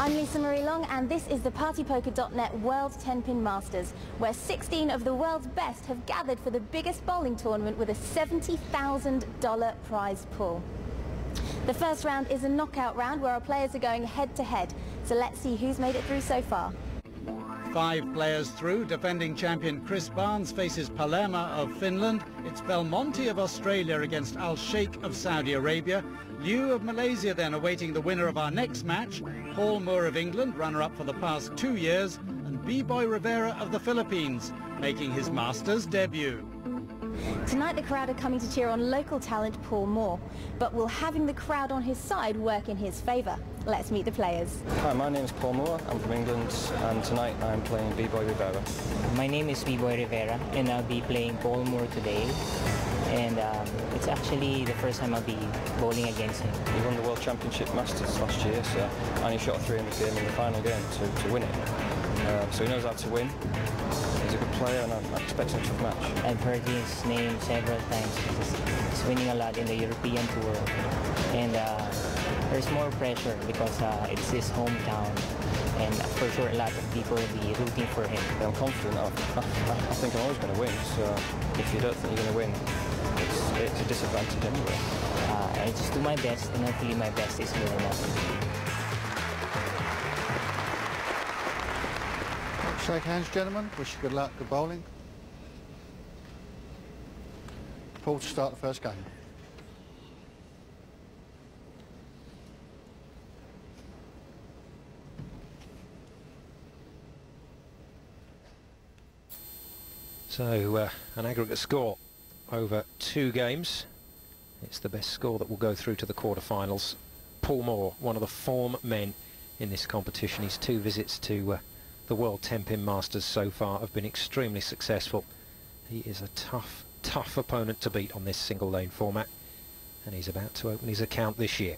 I'm Lisa Marie Long, and this is the PartyPoker.net World 10-Pin Masters, where 16 of the world's best have gathered for the biggest bowling tournament with a $70,000 prize pool. The first round is a knockout round where our players are going head-to-head, so let's see who's made it through so far. 5 players through. Defending champion Chris Barnes faces Palermo of Finland. It's Belmonte of Australia against Al Sheikh of Saudi Arabia. Liu of Malaysia then awaiting the winner of our next match. Paul Moor of England, runner-up for the past 2 years. And B-Boy Rivera of the Philippines, making his Masters debut. Tonight the crowd are coming to cheer on local talent Paul Moor, but will having the crowd on his side work in his favour? Let's meet the players. Hi, my name is Paul Moor, I'm from England, and tonight I'm playing B-Boy Rivera. My name is B-Boy Rivera, and I'll be playing Paul Moor today. And it's actually the first time I'll be bowling against him. He won the World Championship Masters last year, so, and he shot a 300 game in the final game to win it. So he knows how to win. He's a good player, and I'm expecting a tough match. I've heard his name several times. He's winning a lot in the European Tour. And there's more pressure because it's his hometown. And for sure a lot of people will be rooting for him. I'm confident. I think I'm always going to win, so if you don't think you're going to win, it's a disadvantage anyway. I just do my best, and hopefully my best is good enough. Shake hands, gentlemen. Wish you good luck, good bowling. Paul to start the first game. So, an aggregate score over 2 games. It's the best score that will go through to the quarterfinals. Paul Moor, one of the form men in this competition. His 2 visits to the World 10-Pin Masters so far have been extremely successful. He is a tough opponent to beat on this single lane format, and he's about to open his account this year.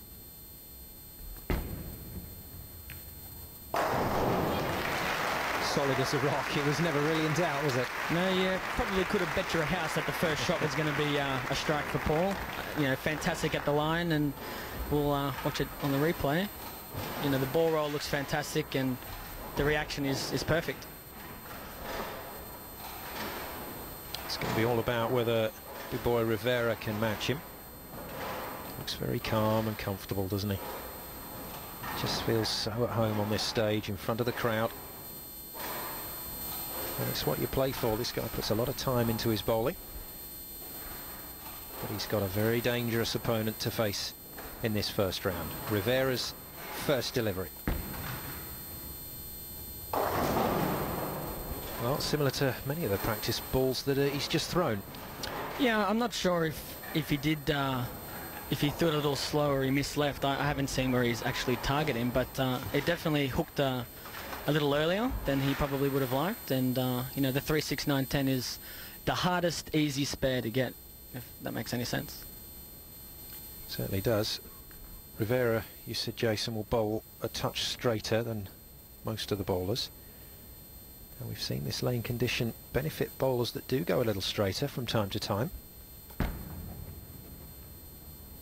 Solid as a rock. It was never really in doubt, was it? No, you probably could have bet your house that the first shot was going to be a strike for Paul. You know, fantastic at the line, and we'll watch it on the replay. You know, the ball roll looks fantastic, and the reaction is perfect. It's going to be all about whether B-Boy Rivera can match him. Looks very calm and comfortable, doesn't he? Just feels so at home on this stage in front of the crowd. And it's what you play for. This guy puts a lot of time into his bowling, but he's got a very dangerous opponent to face in this first round. Rivera's first delivery. Well, similar to many of the practice balls that he's just thrown. Yeah, I'm not sure if he did, if he threw it a little slow or he missed left. I haven't seen where he's actually targeted him, but it definitely hooked a little earlier than he probably would have liked. And you know, the 3, 6, 9, 10 is the hardest easy spare to get, if that makes any sense. Certainly does. Rivera, you said, Jason, will bowl a touch straighter than most of the bowlers. And we've seen this lane condition benefit bowlers that do go a little straighter from time to time.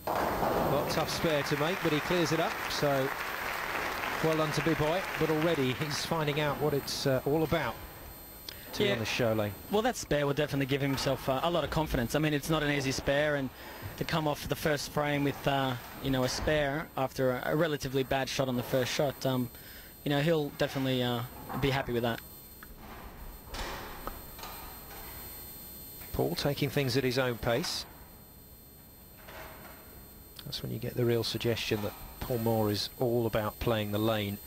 Well, tough spare to make, but he clears it up, so well done to B-Boy. But already he's finding out what it's all about to on the show lane. Well, that spare will definitely give himself a lot of confidence. I mean, it's not an easy spare, and to come off the first frame with you know, a spare after a relatively bad shot on the first shot, you know, he'll definitely be happy with that. Paul taking things at his own pace. That's when you get the real suggestion that Paul Moor is all about playing the lane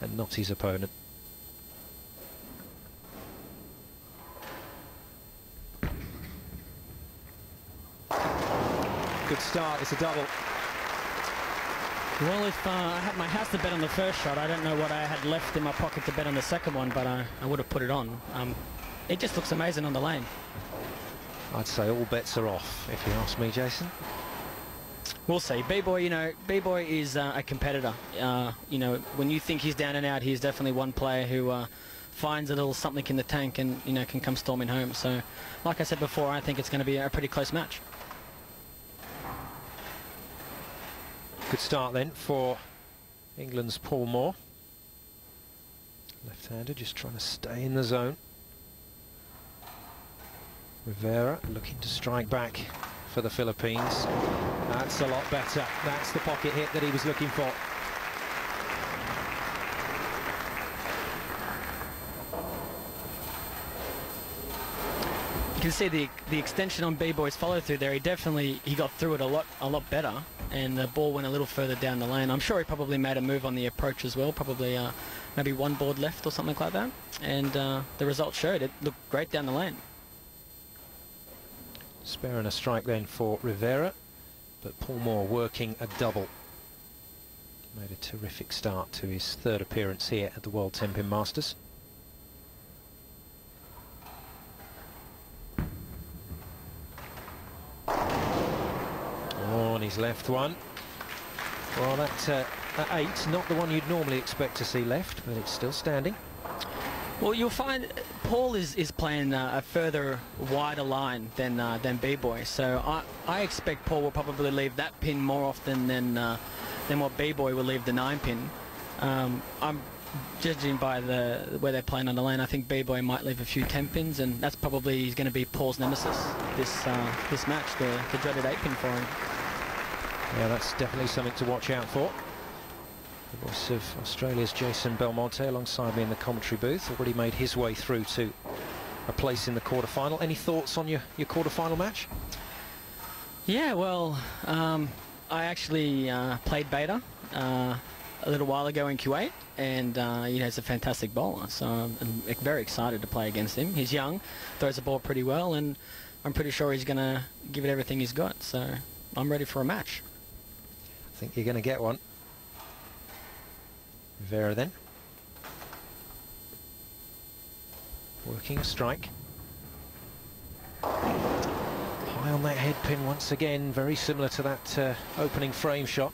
and not his opponent. Good start, it's a double. Well, if I had my house to bet on the first shot, I don't know what I had left in my pocket to bet on the second one, but I would have put it on. It just looks amazing on the lane. I'd say all bets are off, if you ask me, Jason. We'll see. B-Boy, you know, B-Boy is a competitor. You know, when you think he's down and out, he's definitely one player who finds a little something in the tank and, you know, can come storming home. So, like I said before, I think it's going to be a pretty close match. Good start then for England's Paul Moor. Left-hander just trying to stay in the zone. Rivera looking to strike back for the Philippines. That's a lot better. That's the pocket hit that he was looking for. You can see the extension on B-Boy's follow through there. He got through it a lot better, and the ball went a little further down the lane. I'm sure he probably made a move on the approach as well, probably maybe one board left or something like that, and the result showed it looked great down the lane. Spare and a strike then for Rivera, but Paul Moor working a double. Made a terrific start to his third appearance here at the World 10-Pin Masters. Oh, and he's left one. Well, that at 8, not the one you'd normally expect to see left, but it's still standing. Well, you'll find Paul is playing a further wider line than B-Boy, so I expect Paul will probably leave that pin more often than what B-Boy will leave the 9-pin. I'm judging by where they're playing on the lane. I think B-Boy might leave a few 10-pins, and that's probably going to be Paul's nemesis this match, the dreaded 8-pin for him. Yeah, that's definitely something to watch out for. The voice of Australia's Jason Belmonte alongside me in the commentary booth, already made his way through to a place in the quarterfinal. Any thoughts on your quarterfinal match? Yeah, well, I actually played beta a little while ago in Kuwait, and he's a fantastic bowler, so I'm very excited to play against him. He's young, throws the ball pretty well, and I'm pretty sure he's going to give it everything he's got, so I'm ready for a match. I think you're going to get one. Rivera then. Working a strike. High on that head pin once again, very similar to that opening frame shot.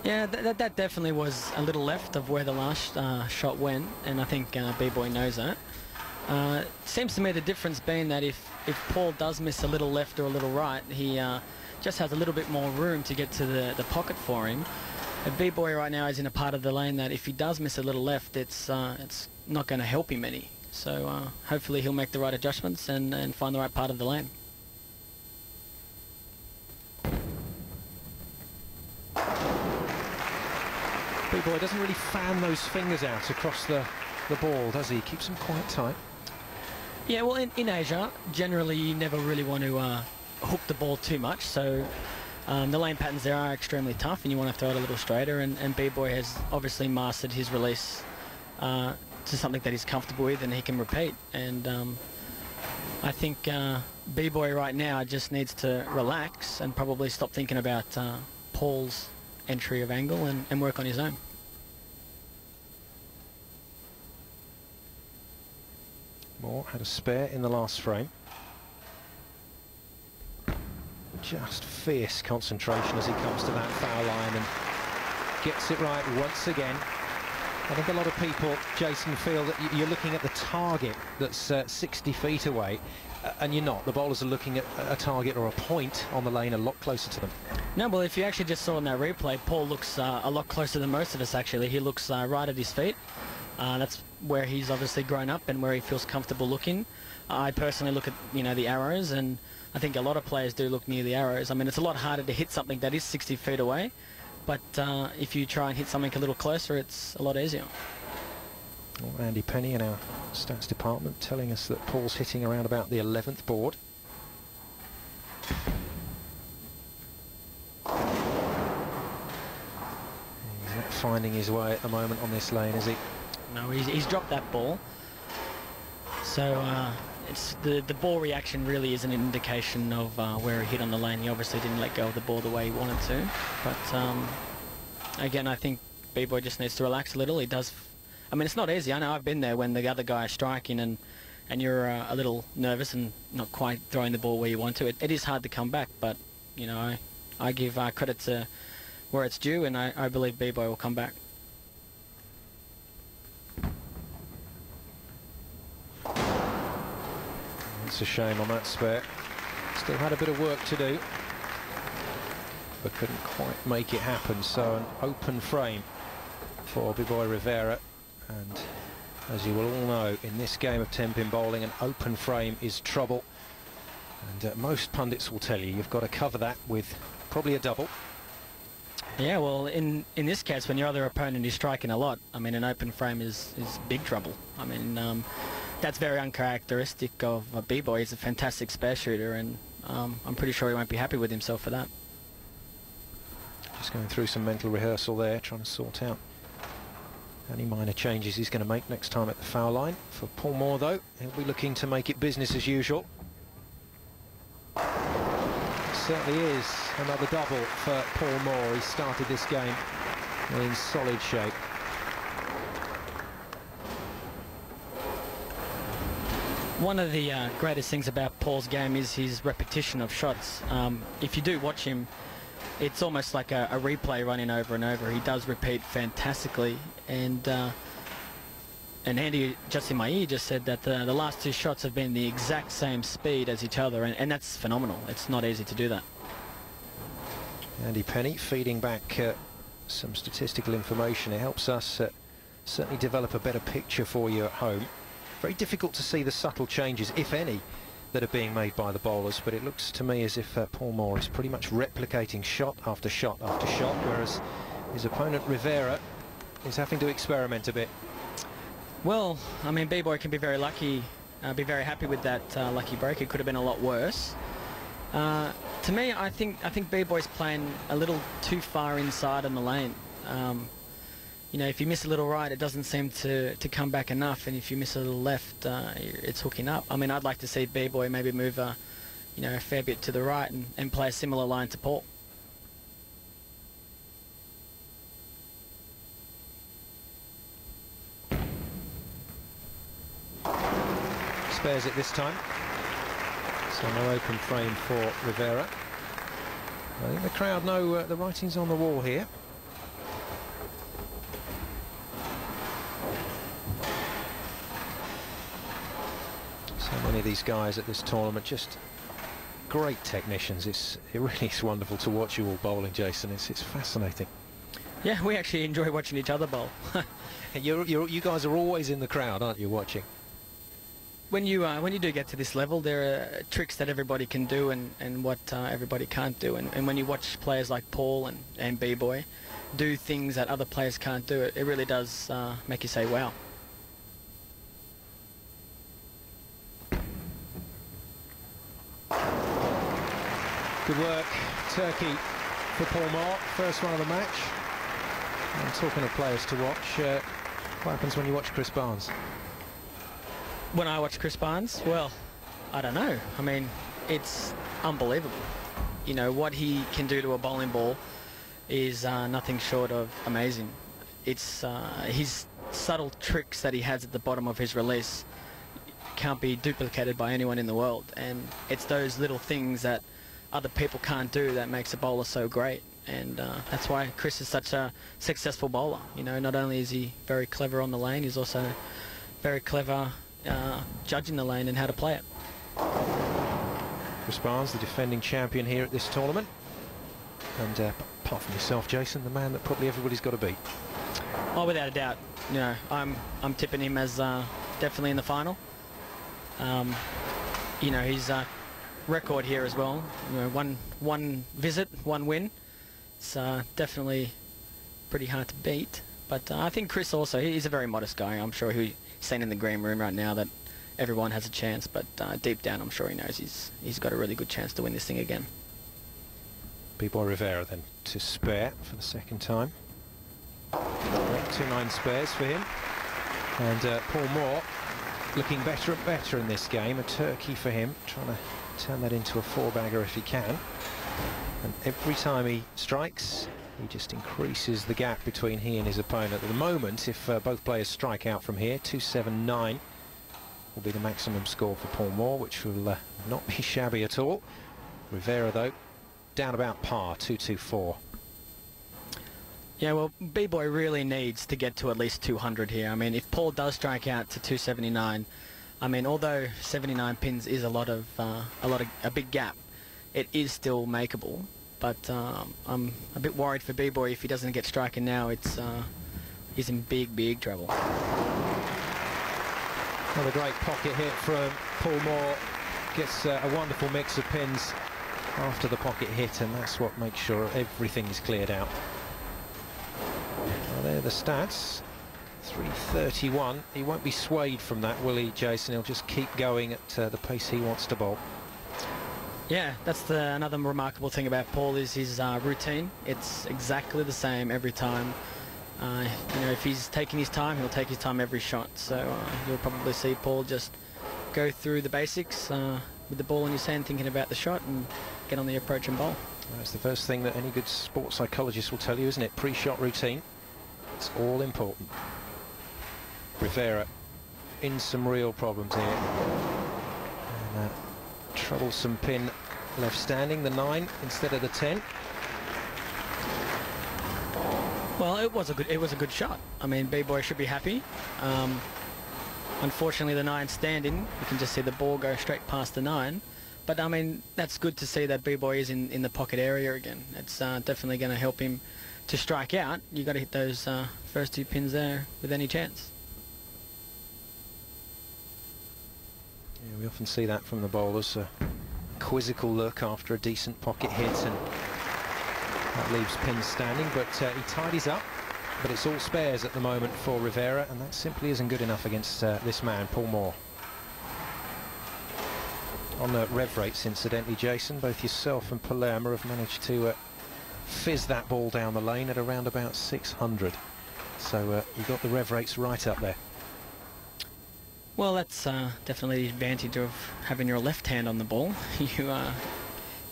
Yeah, that definitely was a little left of where the last shot went, and I think B-Boy knows that. Seems to me the difference being that if Paul does miss a little left or a little right, he just has a little bit more room to get to the pocket for him. B-Boy right now is in a part of the lane that if he does miss a little left, it's not going to help him any. So hopefully he'll make the right adjustments and find the right part of the lane. B-Boy doesn't really fan those fingers out across the ball, does he? Keeps them quite tight. Yeah, well, in Asia, generally you never really want to hook the ball too much, so the lane patterns there are extremely tough, and you want to throw it a little straighter, and B-Boy has obviously mastered his release to something that he's comfortable with and he can repeat. And I think B-Boy right now just needs to relax and probably stop thinking about Paul's entry of angle and work on his own. Moore had a spare in the last frame. Just fierce concentration as he comes to that foul line and gets it right once again. I think a lot of people, Jason, feel that you're looking at the target that's 60 feet away, and you're not. The bowlers are looking at a target or a point on the lane a lot closer to them. No, well, if you actually just saw in that replay, Paul looks a lot closer than most of us, actually. He looks right at his feet. That's where he's obviously grown up and where he feels comfortable looking. I personally look at, the arrows, and I think a lot of players do look near the arrows. I mean, it's a lot harder to hit something that is 60 feet away, but if you try and hit something a little closer, it's a lot easier. Well, Andy Penny in our stats department telling us that Paul's hitting around about the 11th board. He's not finding his way at the moment on this lane, is he? No, he's dropped that ball. So it's the ball reaction really is an indication of where he hit on the lane. He obviously didn't let go of the ball the way he wanted to. But again, I think B-Boy just needs to relax a little. He does. I mean, it's not easy. I know I've been there when the other guy is striking and you're a little nervous and not quite throwing the ball where you want to. It is hard to come back, but I give credit to where it's due, and I believe B-Boy will come back. It's a shame on that spare. Still had a bit of work to do, but couldn't quite make it happen. So an open frame for B-Boy Rivera, And as you will all know, in this game of 10-pin bowling, an open frame is trouble. And most pundits will tell you you've got to cover that with probably a double. Yeah, well, in this case, when your other opponent is striking a lot, I mean, an open frame is big trouble. I mean, that's very uncharacteristic of a B-boy. He's a fantastic spare shooter, and I'm pretty sure he won't be happy with himself for that. Just going through some mental rehearsal there, trying to sort out any minor changes he's going to make next time at the foul line. For Paul Moor, though, he'll be looking to make it business as usual. Certainly is another double for Paul Moor. He started this game in solid shape. One of the greatest things about Paul's game is his repetition of shots. If you do watch him, it's almost like a replay running over and over. He does repeat fantastically, and Andy, just in my ear, just said that the last two shots have been the exact same speed as each other, and that's phenomenal. It's not easy to do that. Andy Penny feeding back some statistical information. It helps us certainly develop a better picture for you at home. Very difficult to see the subtle changes, if any, that are being made by the bowlers, but it looks to me as if Paul Moor is pretty much replicating shot after shot after shot, whereas his opponent Rivera is having to experiment a bit. Well, I mean, B-boy can be very lucky, be very happy with that lucky break. It could have been a lot worse. To me, I think B-boy's playing a little too far inside on the lane. You know, if you miss a little right, it doesn't seem to come back enough, and if you miss a little left, it's hooking up. I mean, I'd like to see B-boy maybe move a fair bit to the right and play a similar line to Paul. Spares it this time, so no open frame for Rivera. I think the crowd know the writing's on the wall here. So many of these guys at this tournament, just great technicians. It really is wonderful to watch you all bowling, Jason. It's fascinating. Yeah, we actually enjoy watching each other bowl. You guys are always in the crowd, aren't you, watching? When you do get to this level, there are tricks that everybody can do and what everybody can't do. And when you watch players like Paul and B-boy do things that other players can't do, it really does make you say, wow. Good work, Turkey, for Paul Moor. First one of the match. And talking of players to watch, what happens when you watch Chris Barnes? When I watch Chris Barnes, well, I don't know. I mean, it's unbelievable. You know, what he can do to a bowling ball is nothing short of amazing. It's his subtle tricks that he has at the bottom of his release can't be duplicated by anyone in the world. And it's those little things that other people can't do that makes a bowler so great. And that's why Chris is such a successful bowler. You know, not only is he very clever on the lane, he's also very clever judging the lane and how to play it. Chris Barnes, the defending champion here at this tournament, and apart from yourself, Jason, the man that probably everybody's got to beat. Oh, without a doubt. You know, I'm tipping him as definitely in the final. You know, his record here as well. You know, one visit, one win. It's definitely pretty hard to beat. But I think Chris also, he's a very modest guy. I'm sure he's seen in the green room right now that everyone has a chance, but deep down I'm sure he knows he's got a really good chance to win this thing again. B-boy Rivera then to spare for the second time. 2-9 spares for him. And Paul Moor looking better and better in this game. A turkey for him, trying to turn that into a four-bagger if he can. And every time he strikes, he just increases the gap between he and his opponent. At the moment, if both players strike out from here, 279 will be the maximum score for Paul Moor, which will not be shabby at all. Rivera, though, down about par, 224. Yeah, well, B-boy really needs to get to at least 200 here. I mean, if Paul does strike out to 279, I mean, although 79 pins is a big gap, it is still makeable. But I'm a bit worried for B-boy if he doesn't get striking now. He's in big trouble. Another great pocket hit from Paul Moor. Gets a wonderful mix of pins after the pocket hit, and that's what makes sure everything's cleared out. Well, there are the stats. 331. He won't be swayed from that, will he, Jason? He'll just keep going at the pace he wants to bowl. Yeah, that's another remarkable thing about Paul is his routine. It's exactly the same every time. You know, if he's taking his time, he'll take his time every shot. So you'll probably see Paul just go through the basics with the ball in his hand, thinking about the shot, and get on the approach and bowl. That's the first thing that any good sports psychologist will tell you, isn't it? Pre-shot routine. It's all important. Rivera in some real problems here. And troublesome pin left standing, the 9 instead of the 10. Well, it was a good shot. I mean, B-Boy should be happy. Unfortunately, the 9 standing, you can just see the ball go straight past the 9. But I mean, that's good to see that B-Boy is in the pocket area again. It's definitely going to help him to strike out. You got to hit those first 2 pins there with any chance. Yeah, we often see that from the bowlers, a quizzical look after a decent pocket hit, and that leaves pins standing, but he tidies up. But it's all spares at the moment for Rivera, and that simply isn't good enough against this man, Paul Moor. On the rev rates, incidentally, Jason, both yourself and Palermo have managed to fizz that ball down the lane at around about 600. So you've got the rev rates right up there. Well, that's definitely the advantage of having your left hand on the ball. You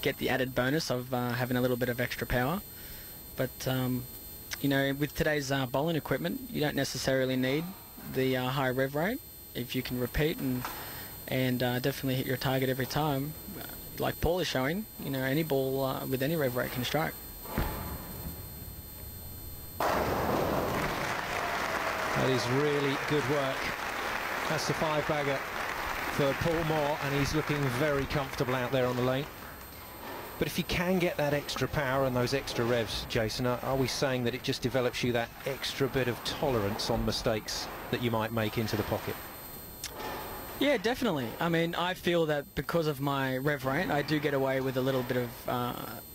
get the added bonus of having a little bit of extra power. But, you know, with today's bowling equipment, you don't necessarily need the high rev rate. If you can repeat and definitely hit your target every time, like Paul is showing, you know, any ball with any rev rate can strike. That is really good work. That's the 5-bagger for Paul Moor, and he's looking very comfortable out there on the lane. But if you can get that extra power and those extra revs, Jason, are we saying that it just develops you that extra bit of tolerance on mistakes that you might make into the pocket? Yeah, definitely. I mean, I feel that because of my rev rate, I do get away with a little bit of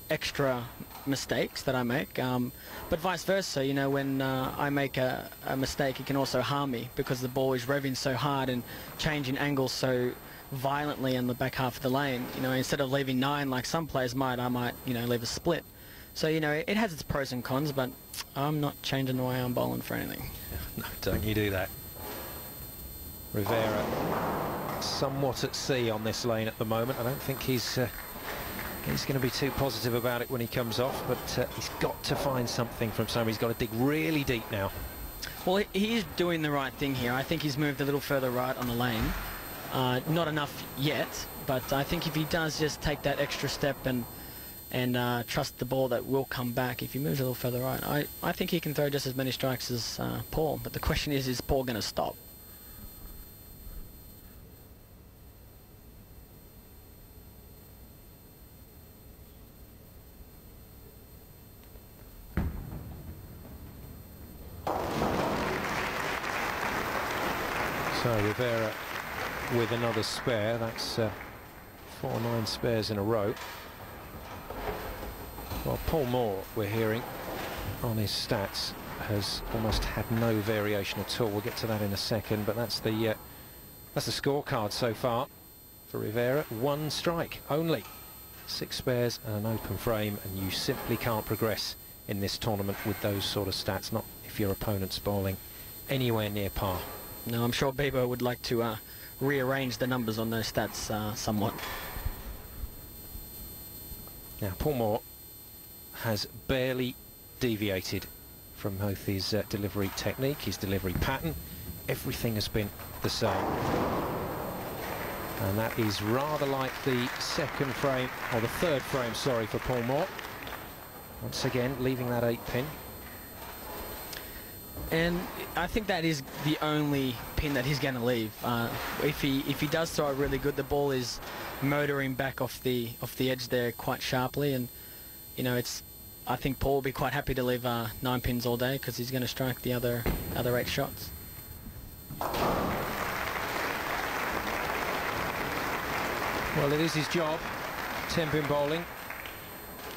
extra mistakes that I make. But vice versa, you know, when I make a mistake, it can also harm me because the ball is revving so hard and changing angles so violently in the back half of the lane. You know, instead of leaving 9 like some players might, I might, you know, leave a split. So, you know, it has its pros and cons, but I'm not changing the way I'm bowling for anything. No, don't you do that. Rivera somewhat at sea on this lane at the moment. I don't think he's going to be too positive about it when he comes off, but he's got to find something from somewhere. He's got to dig really deep now. Well, he is doing the right thing here. I think he's moved a little further right on the lane. Not enough yet, but I think if he does just take that extra step and trust the ball that will come back, if he moves a little further right, I think he can throw just as many strikes as Paul. But the question is Paul going to stop? So Rivera with another spare. That's 4 9 spares in a row. Well, Paul Moor, we're hearing on his stats, has almost had no variation at all. We'll get to that in a second, but that's the scorecard so far for Rivera. 1 strike only, 6 spares and an open frame, and you simply can't progress in this tournament with those sort of stats, not if your opponent's bowling anywhere near par. No, I'm sure Bebo would like to rearrange the numbers on those stats somewhat. Now, Paul Moor has barely deviated from both his delivery technique, his delivery pattern. Everything has been the same. And that is rather like the second frame, or the third frame, sorry, for Paul Moor. Once again, leaving that 8 pin. And I think that is the only pin that he's going to leave. If he does throw it really good, the ball is motoring back off the edge there quite sharply, and you know, I think Paul will be quite happy to leave 9 pins all day because he's going to strike the other 8 shots. Well, it is his job, 10-pin bowling,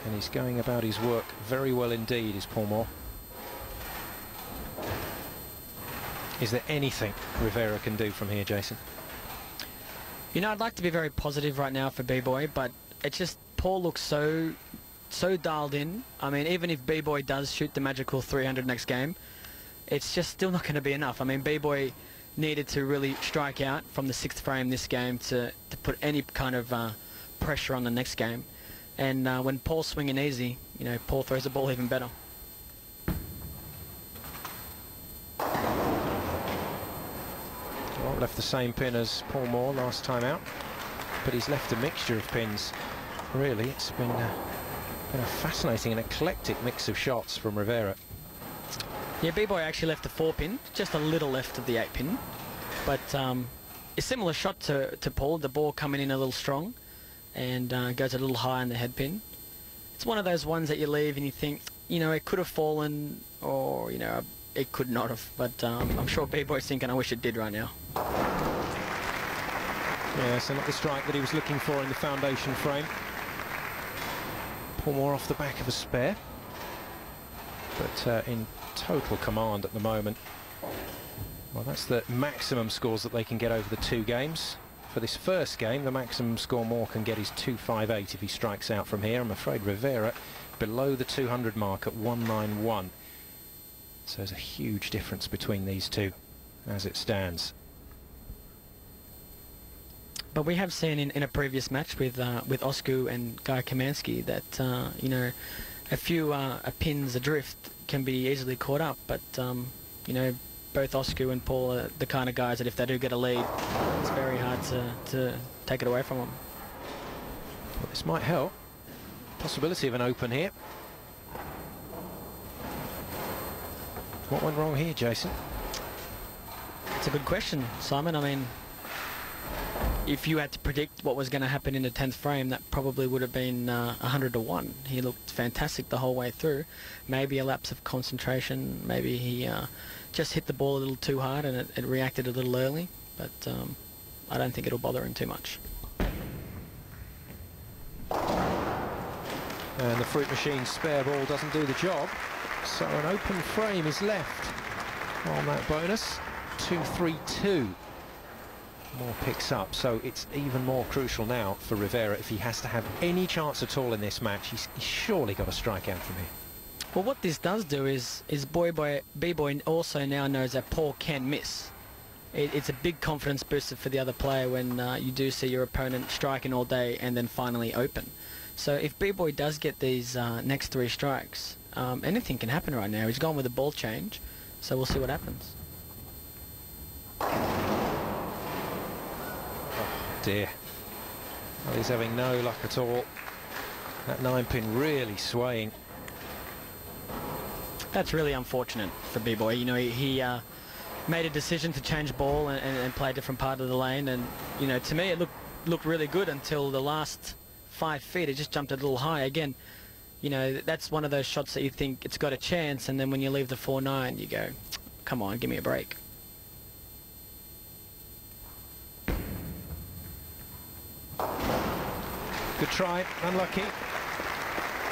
and he's going about his work very well indeed, is Paul Moor. Is there anything Rivera can do from here, Jason? You know, I'd like to be very positive right now for B-Boy, but it's just Paul looks so dialed in. I mean, even if B-Boy does shoot the magical 300 next game, it's just still not going to be enough. I mean, B-Boy needed to really strike out from the 6th frame this game to put any kind of pressure on the next game. And when Paul's swinging easy, you know, Paul throws the ball even better. Well, left the same pin as Paul Moor last time out, but he's left a mixture of pins. Really, it's been a fascinating and eclectic mix of shots from Rivera. Yeah, B-Boy actually left the 4-pin, just a little left of the 8-pin. But a similar shot to Paul, the ball coming in a little strong and goes a little high on the head pin. It's one of those ones that you leave and you think, you know, it could have fallen, or, you know, it could not have. But I'm sure B-Boy's thinking, I wish it did right now. Yeah, so not the strike that he was looking for in the foundation frame. Paul Moor off the back of a spare, but in total command at the moment. Well, that's the maximum scores that they can get over the 2 games. For this first game, the maximum score Moor can get is 258 if he strikes out from here. I'm afraid Rivera below the 200 mark at 191. So there's a huge difference between these two as it stands. But we have seen in a previous match with Osku and Guy Kamansky that you know, a few pins adrift can be easily caught up. But you know, both Osku and Paul are the kind of guys that if they do get a lead, it's very hard to take it away from them. Well, this might help. Possibility of an open here. What went wrong here, Jason? It's a good question, Simon. I mean, if you had to predict what was going to happen in the 10th frame, that probably would have been 100 to 1. He looked fantastic the whole way through. Maybe a lapse of concentration. Maybe he just hit the ball a little too hard and it reacted a little early. But I don't think it'll bother him too much. And the fruit machine's spare ball doesn't do the job. So an open frame is left on that bonus. 2-3-2. Moor picks up, so it's even more crucial now for Rivera. If he has to have any chance at all in this match, he's surely got to strike out from here. Well, what this does do is B-Boy also now knows that Paul can miss. It's a big confidence booster for the other player when you do see your opponent striking all day and then finally open. So if B-Boy does get these next 3 strikes, anything can happen right now. He's gone with a ball change, so we'll see what happens. Dear. Well, he's having no luck at all. That 9-pin really swaying. That's really unfortunate for B-Boy. You know, he made a decision to change ball and play a different part of the lane, and you know, to me it looked really good until the last 5 feet. It just jumped a little high. Again, you know, that's one of those shots that you think it's got a chance, and then when you leave the 4-9 you go, come on, give me a break. Good try, unlucky.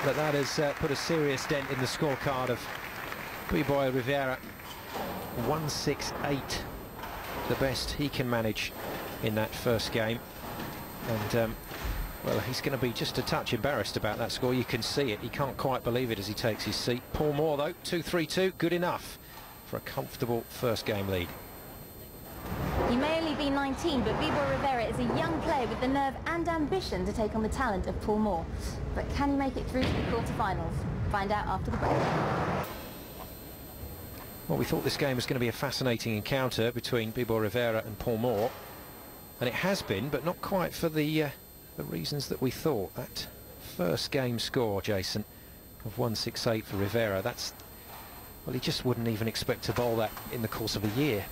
But that has put a serious dent in the scorecard of B-Boy Rivera. 168, the best he can manage in that first game. And, well, he's going to be just a touch embarrassed about that score. You can see it. He can't quite believe it as he takes his seat. Paul Moor, though, 2-3-2, good enough for a comfortable first game lead. He may only be 19, but B-Boy Rivera is a young player with the nerve and ambition to take on the talent of Paul Moor. But can he make it through to the quarterfinals? Find out after the break. Well, we thought this game was going to be a fascinating encounter between B-Boy Rivera and Paul Moor. And it has been, but not quite for the reasons that we thought. That first game score, Jason, of 168 for Rivera, that's... well, he just wouldn't even expect to bowl that in the course of a year.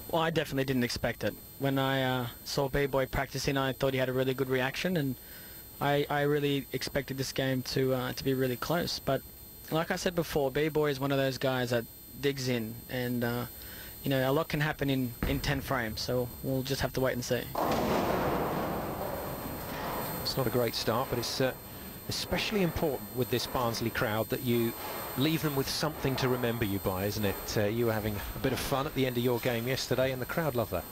Well, I definitely didn't expect it. When I saw B-Boy practicing, I thought he had a really good reaction, and I really expected this game to be really close. But like I said before, B-Boy is one of those guys that digs in, and you know, a lot can happen in 10 frames, so we'll just have to wait and see. It's not a great start, but it's especially important with this Barnsley crowd that you leave them with something to remember you by, isn't it? You were having a bit of fun at the end of your game yesterday, and the crowd love that.